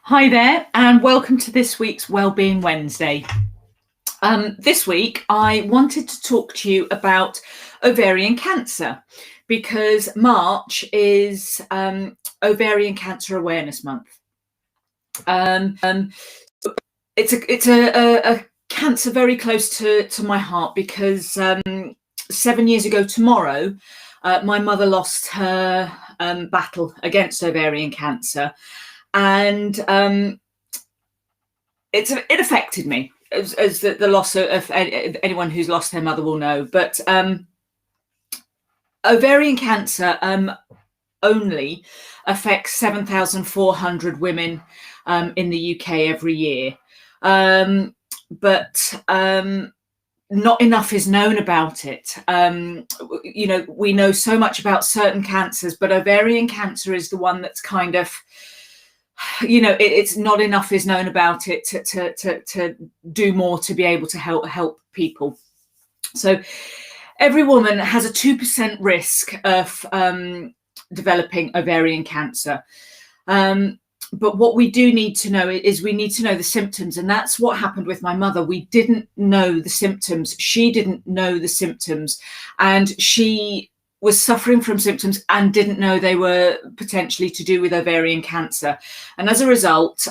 Hi there, and welcome to this week's Wellbeing Wednesday. This week, I wanted to talk to you about ovarian cancer because March is Ovarian Cancer Awareness Month. It's a cancer very close to my heart because 7 years ago tomorrow, my mother lost her battle against ovarian cancer. And it affected me, as the loss of anyone who's lost their mother will know. But ovarian cancer only affects 7,400 women in the UK every year. But not enough is known about it. We know so much about certain cancers, but ovarian cancer is the one that's kind of, it's not enough is known about it to do more to be able to help people. So every woman has a 2% risk of developing ovarian cancer. But what we do need to know is we need to know the symptoms. And that's what happened with my mother. We didn't know the symptoms. She didn't know the symptoms. And she was suffering from symptoms and didn't know they were potentially to do with ovarian cancer. And as a result,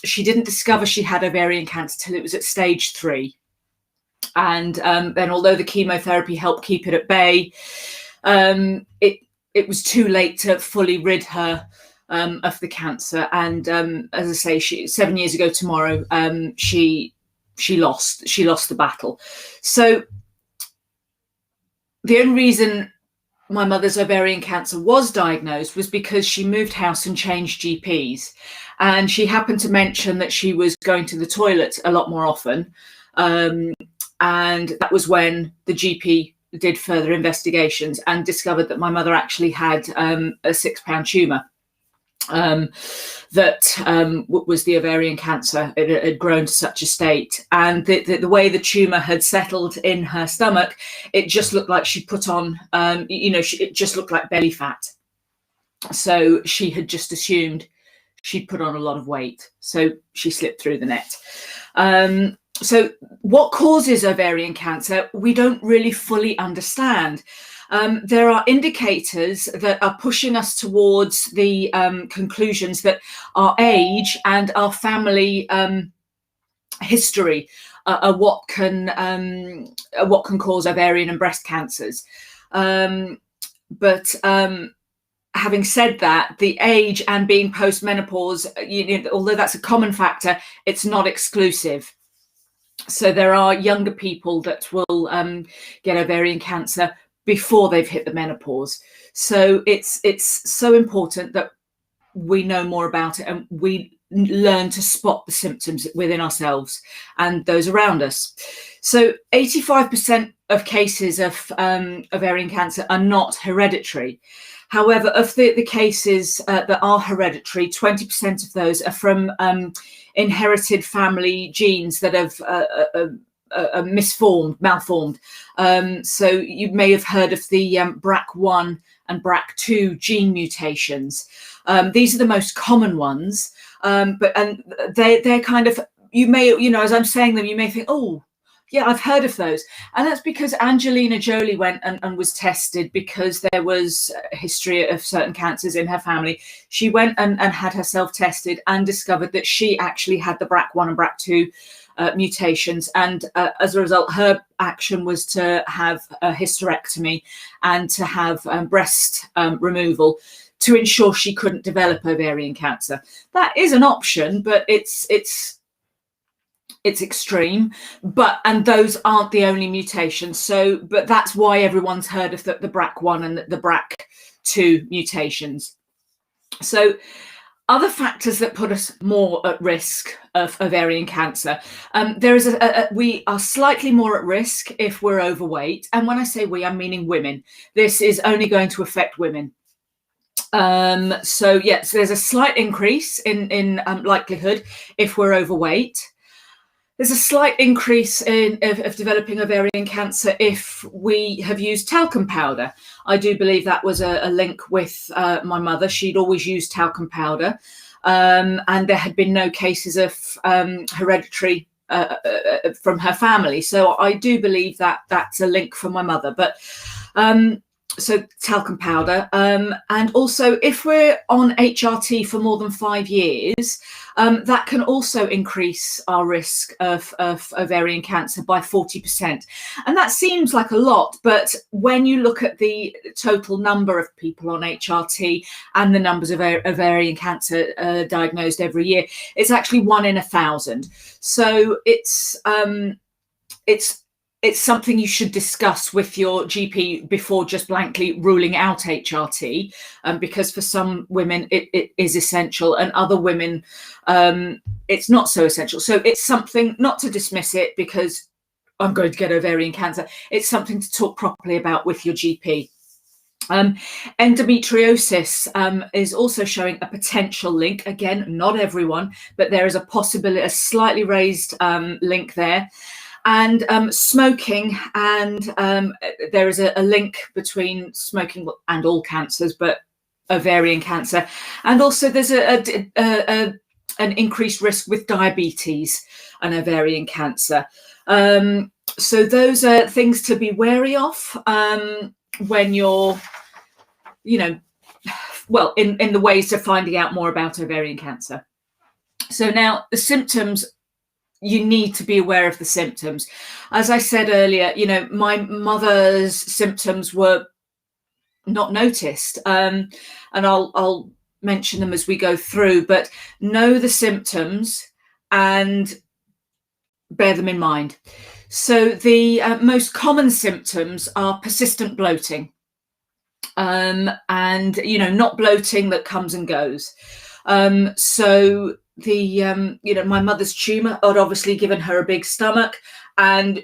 she didn't discover she had ovarian cancer till it was at stage 3. And then although the chemotherapy helped keep it at bay, it was too late to fully rid her of the cancer. And as I say, 7 years ago tomorrow, she lost the battle. So the only reason my mother's ovarian cancer was diagnosed was because she moved house and changed GPs. And she happened to mention that she was going to the toilet a lot more often. And that was when the GP did further investigations and discovered that my mother actually had a 6-pound tumour. That was the ovarian cancer. It had grown to such a state, and the way the tumour had settled in her stomach, it just looked like she put on, it just looked like belly fat. So she had just assumed she'd put on a lot of weight. So she slipped through the net. So what causes ovarian cancer, we don't really fully understand. There are indicators that are pushing us towards the conclusions that our age and our family history are what can cause ovarian and breast cancers. But having said that, the age and being post-menopause, although that's a common factor, it's not exclusive. So there are younger people that will get ovarian cancer before they've hit the menopause. So it's so important that we know more about it and we learn to spot the symptoms within ourselves and those around us. So 85% of cases of ovarian cancer are not hereditary. However, of the cases that are hereditary, 20% of those are from inherited family genes that have malformed. So you may have heard of the BRCA1 and BRCA2 gene mutations. These are the most common ones, but they're kind of, you may, as I'm saying them, you may think, oh, yeah, I've heard of those. And that's because Angelina Jolie went and was tested because there was a history of certain cancers in her family. She went and had herself tested and discovered that she actually had the BRCA1 and BRCA2 mutations. And as a result, her action was to have a hysterectomy and to have breast removal to ensure she couldn't develop ovarian cancer. That is an option, but it's extreme, and those aren't the only mutations. So, but that's why everyone's heard of the BRCA1 and the BRCA2 mutations. So other factors that put us more at risk of ovarian cancer, we are slightly more at risk if we're overweight. And when I say we, I'm meaning women. This is only going to affect women. So yes, there's a slight increase in likelihood if we're overweight. There's a slight increase of developing ovarian cancer if we have used talcum powder. I do believe that was a link with my mother. She'd always used talcum powder. and there had been no cases of hereditary from her family. So I do believe that that's a link for my mother. But so talcum powder, and also if we're on HRT for more than 5 years, that can also increase our risk of ovarian cancer by 40%. And that seems like a lot, but when you look at the total number of people on HRT and the numbers of ovarian cancer diagnosed every year, it's actually 1 in 1,000. So it's something you should discuss with your GP before just blankly ruling out HRT, because for some women it is essential, and other women it's not so essential. So it's something not to dismiss it because I'm going to get ovarian cancer. It's something to talk properly about with your GP. Endometriosis is also showing a potential link. Again, not everyone, but there is a possibility, a slightly raised link there. And smoking, and there is a link between smoking and all cancers, but ovarian cancer, and also there's an increased risk with diabetes and ovarian cancer. So those are things to be wary of when you're, well, in the ways of finding out more about ovarian cancer. So now the symptoms. You need to be aware of the symptoms. As I said earlier, my mother's symptoms were not noticed, and I'll mention them as we go through, but know the symptoms and bear them in mind. So the most common symptoms are persistent bloating, and not bloating that comes and goes. So my mother's tumor had obviously given her a big stomach, and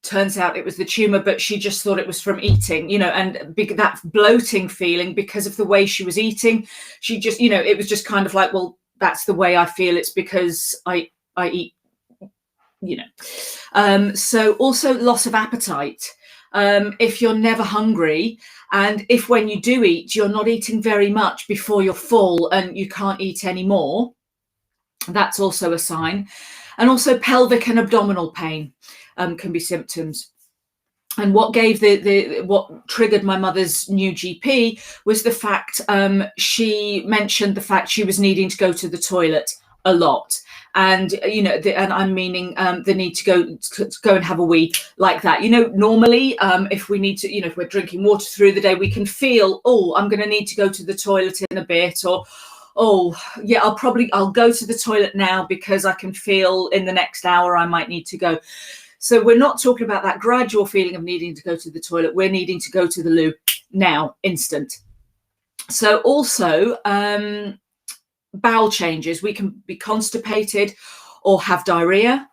turns out it was the tumor, but she just thought it was from eating, and that bloating feeling because of the way she was eating, she just it was just kind of like, well, that's the way I feel, it's because I eat, so also loss of appetite. If you're never hungry, and if when you do eat, you're not eating very much before you're full and you can't eat anymore, that's also a sign. And also pelvic and abdominal pain can be symptoms. And what gave what triggered my mother's new GP was the fact she mentioned the fact she was needing to go to the toilet a lot. And and I'm meaning the need to go and have a wee like that. Normally, if we need to, if we're drinking water through the day, we can feel, oh, I'm going to need to go to the toilet in a bit, or oh yeah, I'll go to the toilet now because I can feel in the next hour I might need to go. So we're not talking about that gradual feeling of needing to go to the toilet. We're needing to go to the loo now, instant. So also bowel changes. We can be constipated or have diarrhea.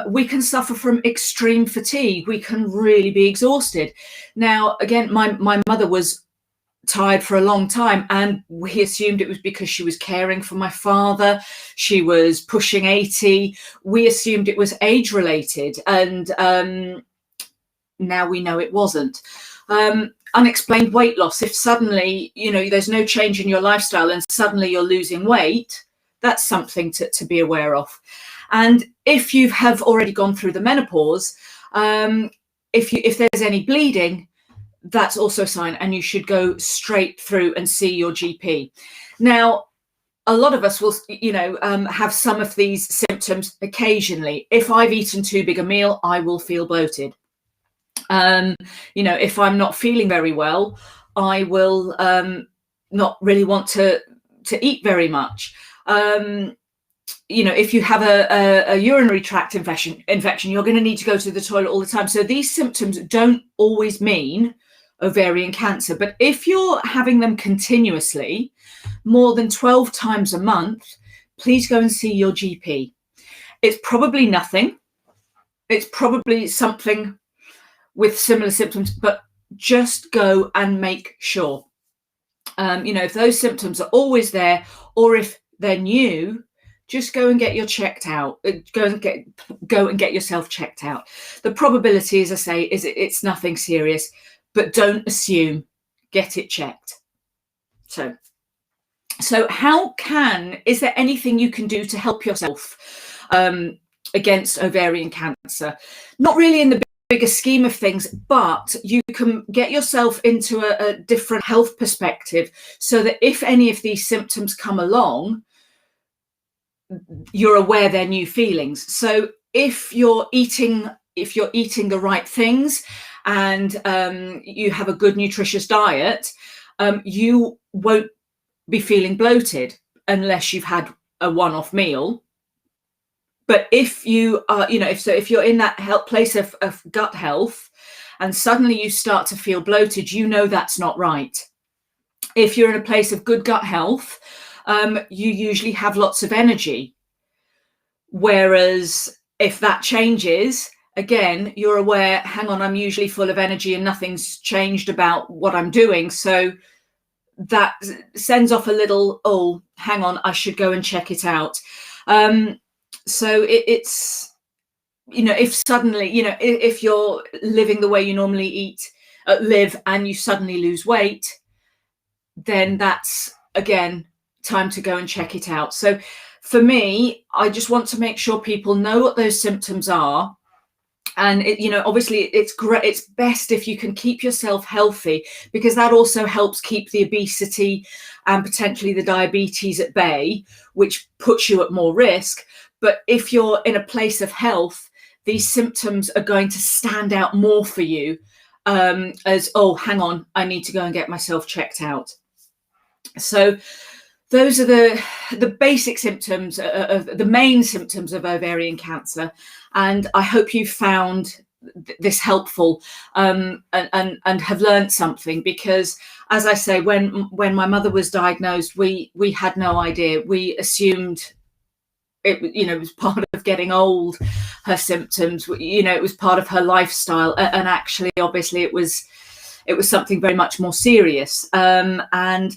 We can suffer from extreme fatigue. We can really be exhausted. Now, again, my mother was tired for a long time, and we assumed it was because she was caring for my father. She was pushing 80. We assumed it was age related, and now we know it wasn't. Unexplained weight loss. If suddenly, there's no change in your lifestyle and suddenly you're losing weight, that's something to be aware of. And if you have already gone through the menopause, if there's any bleeding, that's also a sign, and you should go straight through and see your GP. Now, a lot of us will, have some of these symptoms occasionally. If I've eaten too big a meal, I will feel bloated. If I'm not feeling very well, I will not really want to eat very much. If you have a urinary tract infection, you're going to need to go to the toilet all the time. So these symptoms don't always mean ovarian cancer, but if you're having them continuously, more than 12 times a month, please go and see your GP. It's probably nothing. It's probably something with similar symptoms, but just go and make sure. If those symptoms are always there, or if they're new, just go and get your checked out. Go and get yourself checked out. The probability, as I say, is it's nothing serious, but don't assume. Get it checked. So is there anything you can do to help yourself against ovarian cancer? Not really in the bigger scheme of things, but you can get yourself into a different health perspective so that if any of these symptoms come along, you're aware they're new feelings. So if you're eating the right things and you have a good nutritious diet, you won't be feeling bloated unless you've had a one-off meal. But if you are, if you're in that place of gut health and suddenly you start to feel bloated, that's not right. If you're in a place of good gut health, you usually have lots of energy. Whereas if that changes, again, you're aware, hang on, I'm usually full of energy and nothing's changed about what I'm doing. So that sends off a little, oh, hang on, I should go and check it out. So it's, if suddenly, if you're living the way you normally live and you suddenly lose weight, then that's, again, time to go and check it out. So for me, I just want to make sure people know what those symptoms are. And obviously it's great, it's best if you can keep yourself healthy, because that also helps keep the obesity and potentially the diabetes at bay, which puts you at more risk. But if you're in a place of health, these symptoms are going to stand out more for you, as, oh, hang on, I need to go and get myself checked out. So those are the basic symptoms, the main symptoms of ovarian cancer. And I hope you found this helpful and have learned something, because, as I say, when my mother was diagnosed, we had no idea. We assumed it was part of getting old, her symptoms, it was part of her lifestyle. And actually, obviously, it was something very much more serious. And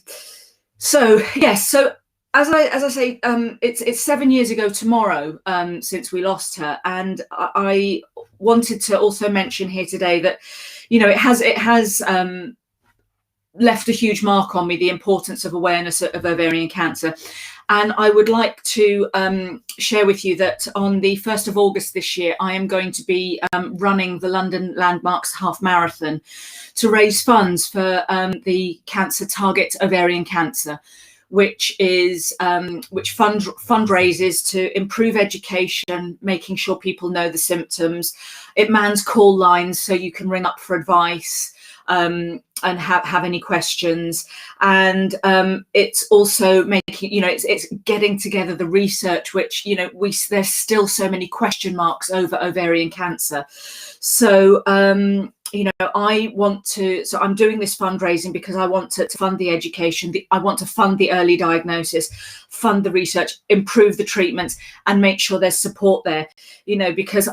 so, yes, so as I say, it's 7 years ago tomorrow since we lost her, and I wanted to also mention here today that it has left a huge mark on me, the importance of awareness of ovarian cancer. And I would like to share with you that on the 1st of August this year, I am going to be running the London Landmarks Half Marathon to raise funds for the Cancer Target Ovarian Cancer, which fundraises to improve education, making sure people know the symptoms. It mans call lines so you can ring up for advice and have any questions. And it's also making, it's getting together the research, which, there's still so many question marks over ovarian cancer. So, so I'm doing this fundraising because I want to fund the education. I want to fund the early diagnosis, fund the research, improve the treatments, and make sure there's support there, because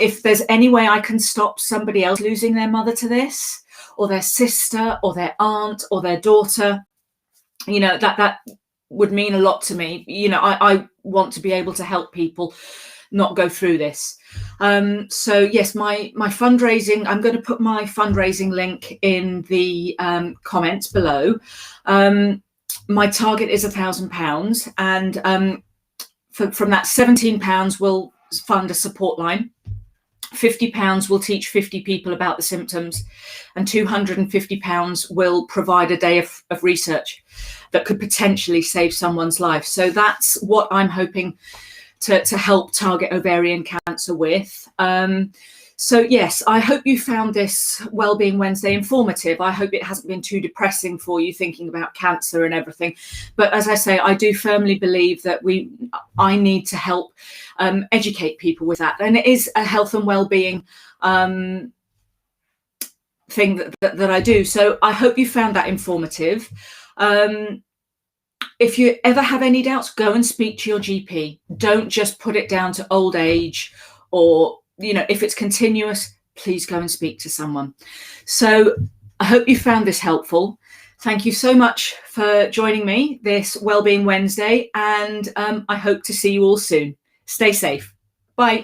if there's any way I can stop somebody else losing their mother to this, or their sister, or their aunt, or their daughter, that would mean a lot to me. I want to be able to help people not go through this. So yes, my fundraising, I'm going to put my fundraising link in the comments below. My target is £1,000, and from that, £17 will fund a support line. £50 will teach 50 people about the symptoms, and £250 will provide a day of research that could potentially save someone's life. So that's what I'm hoping to help target ovarian cancer with. So yes, I hope you found this Wellbeing Wednesday informative. I hope it hasn't been too depressing for you thinking about cancer and everything. But as I say, I do firmly believe that I need to help educate people with that. And it is a health and well-being thing that I do. So I hope you found that informative. If you ever have any doubts, go and speak to your GP. Don't just put it down to old age, or, if it's continuous, please go and speak to someone. So I hope you found this helpful. Thank you so much for joining me this Wellbeing Wednesday, and I hope to see you all soon. Stay safe. Bye.